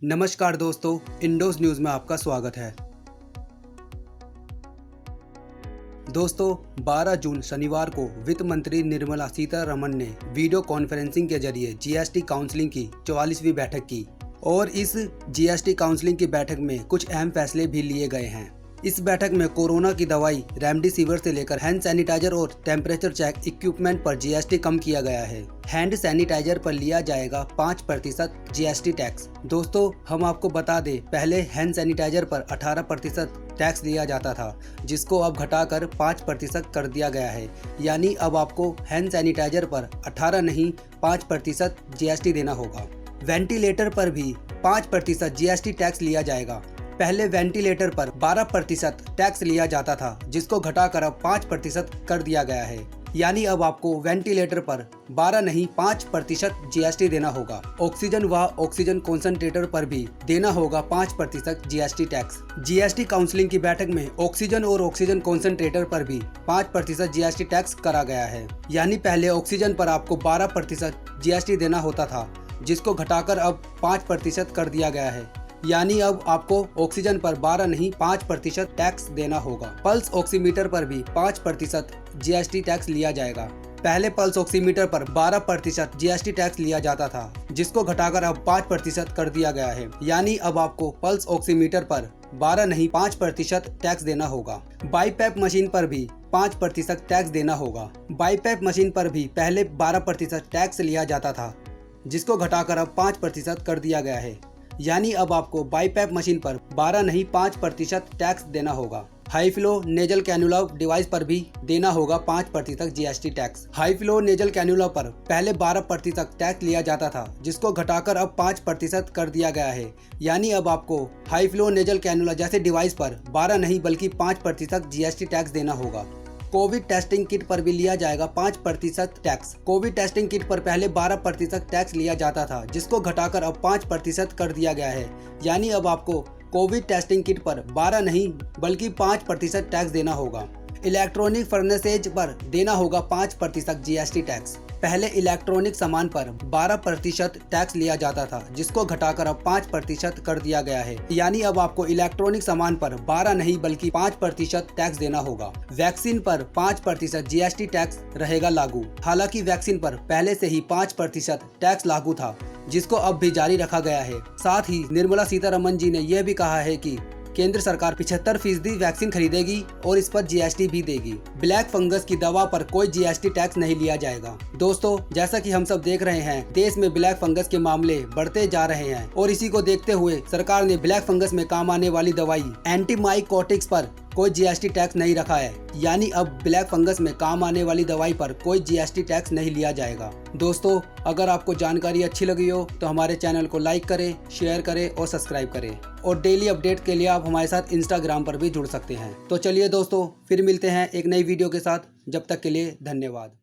नमस्कार दोस्तों, indoors news में आपका स्वागत है। दोस्तों, 12 जून शनिवार को वित्त मंत्री निर्मला सीतारमण ने वीडियो कॉन्फ्रेंसिंग के जरिए जीएसटी काउंसिलिंग की 44वीं बैठक की और इस जीएसटी काउंसिलिंग की बैठक में कुछ अहम फैसले भी लिए गए हैं। इस बैठक में कोरोना की दवाई रेमडेसिविर से लेकर हैंड सैनिटाइजर और टेम्परेचर चेक इक्विपमेंट पर जीएसटी कम किया गया है। हैंड सैनिटाइजर पर लिया जाएगा 5% जीएसटी टैक्स। दोस्तों, हम आपको बता दें, पहले हैंड सैनिटाइजर पर 18% टैक्स लिया जाता था, जिसको अब घटाकर 5% कर दिया गया है। यानी अब आपको हैंड सैनिटाइजर पर 18 नहीं 5% जीएसटी देना होगा। वेंटिलेटर पर भी 5% जीएसटी टैक्स लिया जाएगा। पहले वेंटिलेटर पर 12% टैक्स लिया जाता था, जिसको घटाकर अब 5% कर दिया गया है। यानी अब आपको वेंटिलेटर पर 12 नहीं 5% जीएसटी देना होगा। ऑक्सीजन व ऑक्सीजन कॉन्सेंट्रेटर पर भी देना होगा 5% जीएसटी टैक्स। जीएसटी काउंसिलिंग की बैठक में ऑक्सीजन और ऑक्सीजन कॉन्सेंट्रेटर पर भी 5% जीएसटी टैक्स करा गया है। यानी पहले ऑक्सीजन पर आपको 12% जीएसटी देना होता था, जिसको घटाकर अब 5% कर दिया गया है। यानी अब आपको ऑक्सीजन पर 12 नहीं 5% टैक्स देना होगा। पल्स ऑक्सीमीटर पर भी 5% जीएसटी टैक्स लिया जाएगा। पहले पल्स ऑक्सीमीटर पर 12% जीएसटी टैक्स लिया जाता था, जिसको घटाकर अब 5% कर दिया गया है। यानी अब आपको पल्स ऑक्सीमीटर पर 12 नहीं 5% टैक्स देना होगा। बाईपैप मशीन पर भी 5% टैक्स देना होगा। बाईपैप मशीन पर भी पहले 12% टैक्स लिया जाता था, जिसको घटाकर अब 5% कर दिया गया है। यानी अब आपको बाईपैप मशीन पर 12 नहीं 5% टैक्स देना होगा। High flow nasal cannula device पर भी देना होगा 5% GST tax. High flow nasal cannula पर पहले 12% टैक्स लिया जाता था, जिसको घटाकर अब 5% कर दिया गया है। यानी अब आपको हाई फ्लो नेजल कैन्युला जैसे डिवाइस पर 12 नहीं बल्कि 5% जीएसटी टैक्स देना होगा। कोविड टेस्टिंग किट पर भी लिया जाएगा 5% टैक्स। कोविड टेस्टिंग किट पर पहले 12% टैक्स लिया जाता था, जिसको घटाकर अब 5% कर दिया गया है। यानी अब आपको कोविड टेस्टिंग किट पर 12 नहीं बल्कि 5% टैक्स देना होगा। इलेक्ट्रॉनिक फर्नेसेज पर देना होगा 5% जीएसटी टैक्स। पहले इलेक्ट्रॉनिक सामान पर 12% टैक्स लिया जाता था, जिसको घटाकर अब 5% कर दिया गया है। यानी अब आपको इलेक्ट्रॉनिक सामान पर 12 नहीं बल्कि 5% टैक्स देना होगा। वैक्सीन पर 5% जीएसटी टैक्स रहेगा लागू। हालांकि वैक्सीन पर पहले से ही 5% टैक्स लागू था, जिसको अब भी जारी रखा गया है। साथ ही निर्मला सीतारमण जी ने यह भी कहा है कि केंद्र सरकार 75% वैक्सीन खरीदेगी और इस पर जीएसटी भी देगी। ब्लैक फंगस की दवा पर कोई जीएसटी टैक्स नहीं लिया जाएगा। दोस्तों, जैसा कि हम सब देख रहे हैं, देश में ब्लैक फंगस के मामले बढ़ते जा रहे हैं और इसी को देखते हुए सरकार ने ब्लैक फंगस में काम आने वाली दवाई एंटीमाइकोटिक्स पर कोई जीएसटी टैक्स नहीं रखा है। यानी अब ब्लैक फंगस में काम आने वाली दवाई पर कोई जीएसटी टैक्स नहीं लिया जाएगा। दोस्तों, अगर आपको जानकारी अच्छी लगी हो तो हमारे चैनल को लाइक करें, शेयर करें और सब्सक्राइब करें। और डेली अपडेट के लिए आप हमारे साथ इंस्टाग्राम पर भी जुड़ सकते हैं। तो चलिए दोस्तों, फिर मिलते हैं एक नई वीडियो के साथ। जब तक के लिए धन्यवाद।